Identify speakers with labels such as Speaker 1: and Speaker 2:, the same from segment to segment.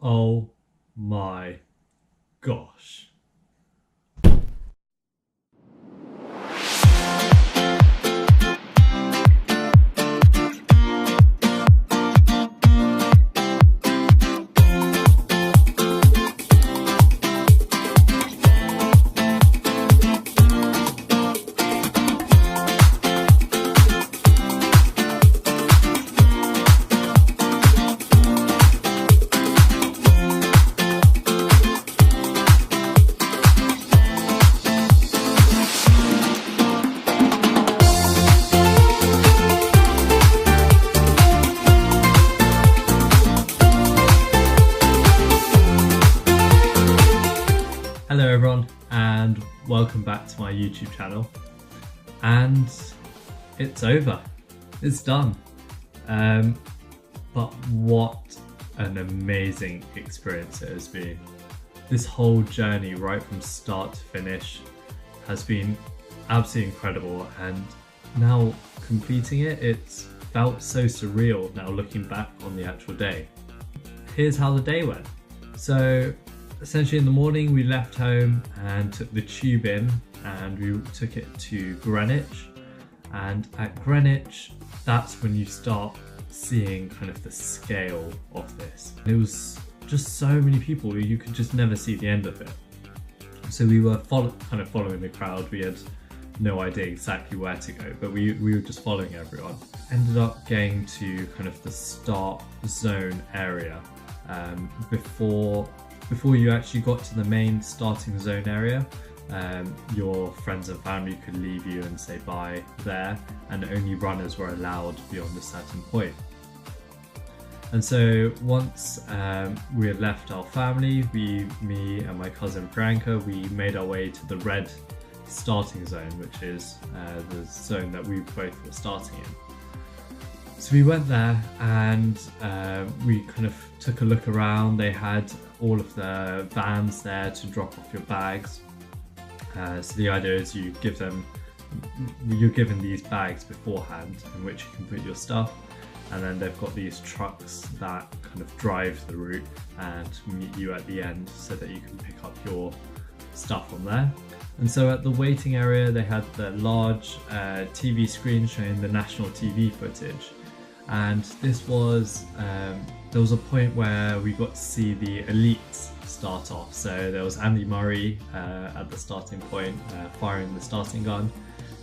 Speaker 1: Oh my gosh. Hello everyone and welcome back to my YouTube channel. And it's over, it's done. But what an amazing experience it has been. This whole journey right from start to finish has been absolutely incredible, and now completing it, it's felt so surreal now looking back on the actual day. Here's how the day went. So essentially in the morning we left home and took the tube in, and we took it to Greenwich, and at Greenwich that's when you start seeing kind of the scale of this. It was just so many people, you could just never see the end of it. So we were kind of following the crowd. We had no idea exactly where to go, but we were just following everyone. Ended up getting to kind of the start zone area before you actually got to the main starting zone area. Your friends and family could leave you and say bye there, and only runners were allowed beyond a certain point. And so once we had left our family, me and my cousin Priyanka, we made our way to the red starting zone, which is the zone that we both were starting in. So we went there and we kind of took a look around. They had all of the vans there to drop off your bags. So the idea is you're given these bags beforehand in which you can put your stuff, and then they've got these trucks that kind of drive the route and meet you at the end so that you can pick up your stuff from there. And so at the waiting area they had the large TV screen showing the national TV footage, and this was there was a point where we got to see the elites start off. So there was Andy Murray at the starting point firing the starting gun,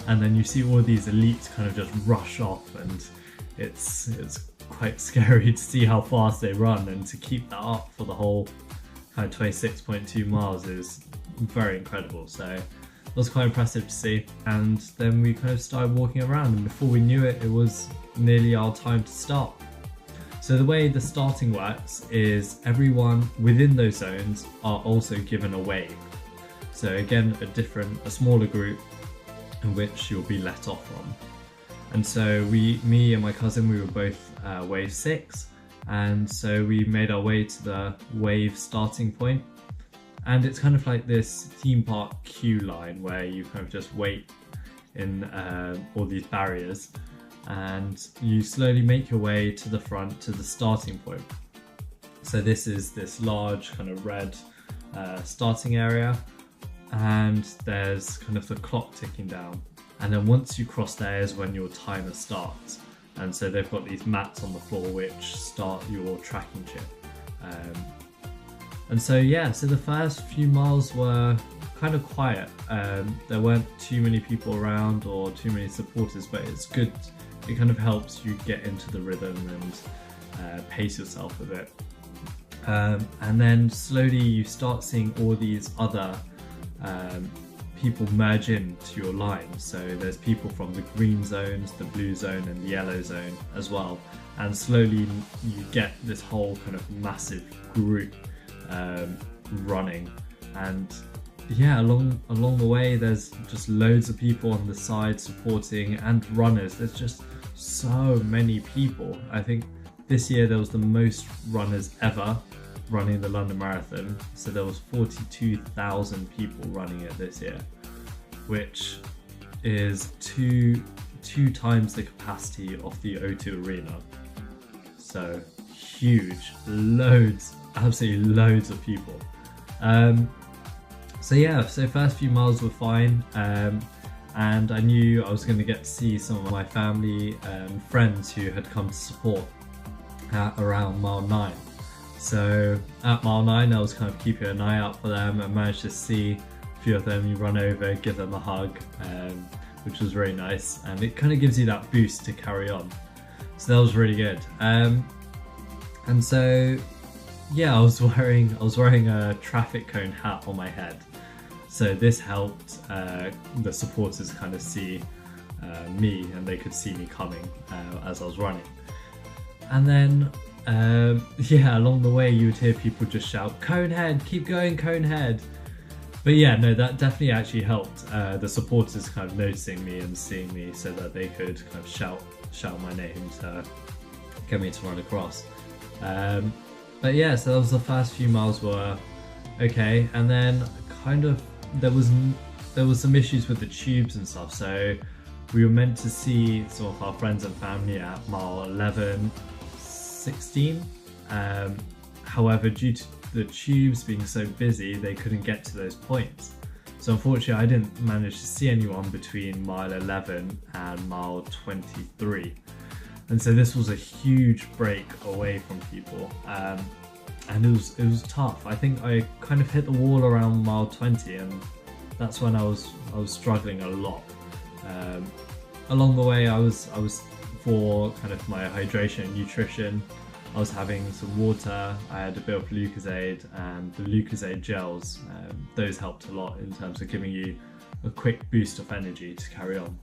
Speaker 1: and then you see all these elites kind of just rush off, and it's quite scary to see how fast they run, and to keep that up for the whole kind of 26.2 miles is very incredible. So it was quite impressive to see. And then we kind of started walking around, and before we knew it, it was nearly our time to start. So the way the starting works is everyone within those zones are also given a wave. So again, a smaller group in which you'll be let off from. And so me and my cousin, we were both wave 6, and so we made our way to the wave starting point. And it's kind of like this theme park queue line where you kind of just wait in all these barriers, and you slowly make your way to the front to the starting point. So this is this large kind of red starting area, and there's kind of the clock ticking down. And then once you cross there is when your timer starts. And so they've got these mats on the floor which start your tracking chip. And so yeah, so the first few miles were kind of quiet. There weren't too many people around or too many supporters, but it's good. It kind of helps you get into the rhythm and pace yourself a bit. And then slowly you start seeing all these other people merge into your line. So there's people from the green zones, the blue zone and the yellow zone as well. And slowly you get this whole kind of massive group running. And yeah, along the way there's just loads of people on the side supporting, and runners. There's just so many people. I think this year there was the most runners ever running the London Marathon. So there was 42,000 people running it this year, which is two times the capacity of the O2 Arena. So huge, loads absolutely loads of people. So yeah, so first few miles were fine, and I knew I was going to get to see some of my family and friends who had come to support at around mile 9. So at mile 9 I was kind of keeping an eye out for them and managed to see a few of them. You run over, give them a hug, which was really nice, and it kind of gives you that boost to carry on. So that was really good. And so yeah, I was wearing a traffic cone hat on my head. So this helped the supporters kind of see me, and they could see me coming as I was running. And then yeah, along the way you would hear people just shout, "Conehead, keep going, Conehead." But yeah, no, that definitely actually helped the supporters kind of noticing me and seeing me, so that they could kind of shout my name to get me to run across. But yeah, so that was the first few miles were okay, and then kind of there was some issues with the tubes and stuff. So we were meant to see some of our friends and family at mile 11, 16. However, due to the tubes being so busy, they couldn't get to those points. So unfortunately, I didn't manage to see anyone between mile 11 and mile 23. And so this was a huge break away from people, and it was tough. I think I kind of hit the wall around mile 20, and that's when I was struggling a lot. Along the way, I was for kind of my hydration and nutrition, I was having some water. I had a bit of Lucozade, and the Lucozade gels. Those helped a lot in terms of giving you a quick boost of energy to carry on.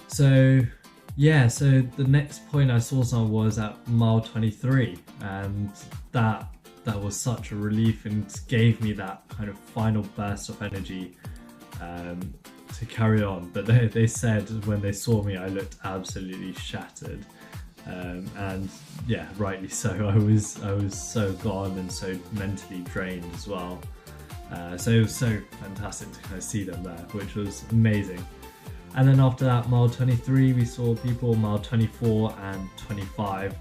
Speaker 1: So yeah, so the next point I saw someone was at mile 23, and that was such a relief and gave me that kind of final burst of energy to carry on. But they said when they saw me, I looked absolutely shattered, and yeah, rightly so. I was so gone and so mentally drained as well. So it was so fantastic to kind of see them there, which was amazing. And then after that, mile 23, we saw people. Mile 24 and 25,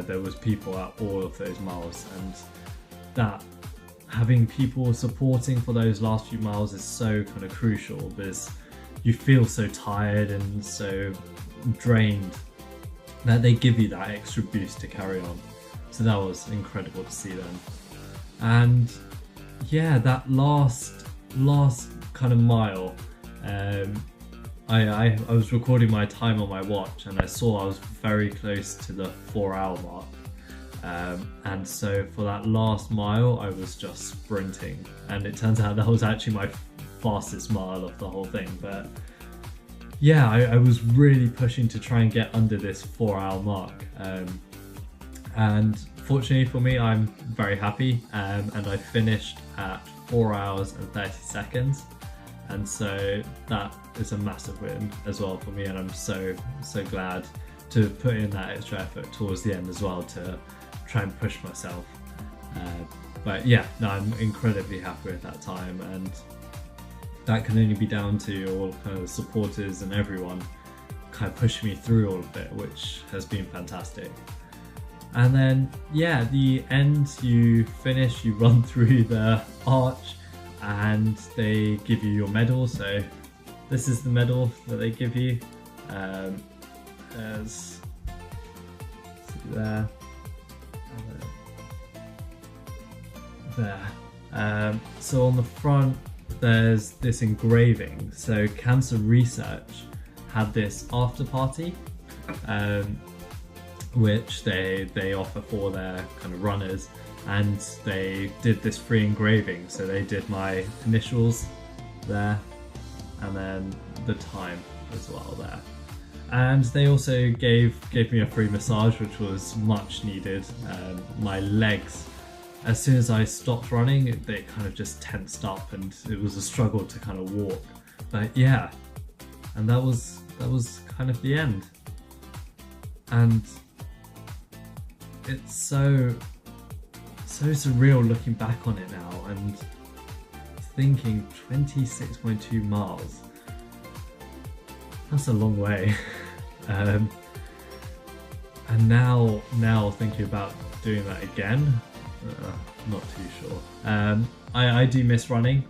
Speaker 1: there was people at all of those miles, and that having people supporting for those last few miles is so kind of crucial, because you feel so tired and so drained that they give you that extra boost to carry on. So that was incredible to see them. And yeah, that last kind of mile, I was recording my time on my watch, and I saw I was very close to the 4-hour mark. And so for that last mile, I was just sprinting, and it turns out that was actually my fastest mile of the whole thing. But yeah, I was really pushing to try and get under this 4-hour mark. And fortunately for me, I'm very happy, and I finished at 4 hours and 30 seconds. And so that is a massive win as well for me, and I'm so glad to put in that extra effort towards the end as well to try and push myself. But yeah, no, I'm incredibly happy with that time, and that can only be down to all kind of the supporters and everyone kind of pushing me through all of it, which has been fantastic. And then yeah, the end, you finish, you run through the arch, and they give you your medal. So this is the medal that they give you. There's there. So on the front there's this engraving. So Cancer Research had this after party, which they offer for their kind of runners, and they did this free engraving. So they did my initials there, and then the time as well there. And they also gave me a free massage, which was much needed. My legs, as soon as I stopped running, they kind of just tensed up, and it was a struggle to kind of walk. But yeah, and that was kind of the end. And it's so surreal looking back on it now and thinking 26.2 miles. That's a long way. And now thinking about doing that again. Not too sure. I do miss running,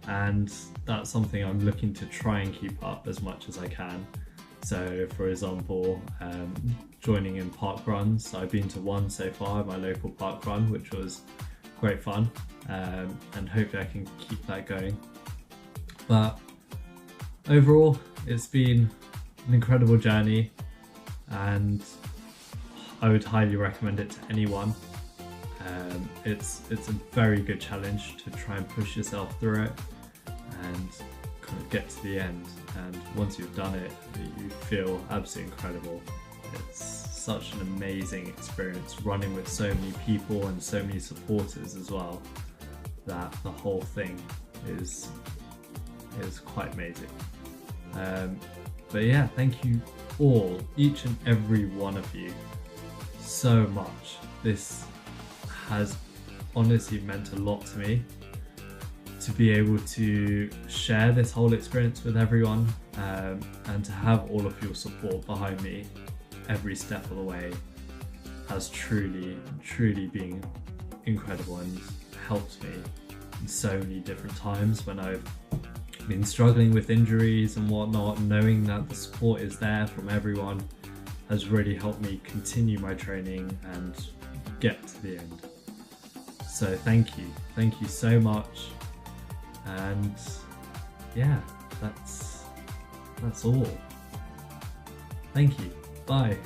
Speaker 1: and that's something I'm looking to try and keep up as much as I can. So for example, joining in park runs. I've been to one so far, my local park run, which was great fun, and hopefully I can keep that going. But overall, it's been an incredible journey, and I would highly recommend it to anyone. It's a very good challenge to try and push yourself through it and kind of get to the end. And once you've done it, you feel absolutely incredible. It's such an amazing experience, running with so many people and so many supporters as well, that the whole thing is quite amazing. But yeah, thank you all, each and every one of you, so much. This has honestly meant a lot to me, to be able to share this whole experience with everyone, and to have all of your support behind me every step of the way has truly been incredible and helped me in so many different times when I've been struggling with injuries and whatnot. Knowing that the support is there from everyone has really helped me continue my training and get to the end. So thank you so much. And yeah, that's all. Thank you. Bye.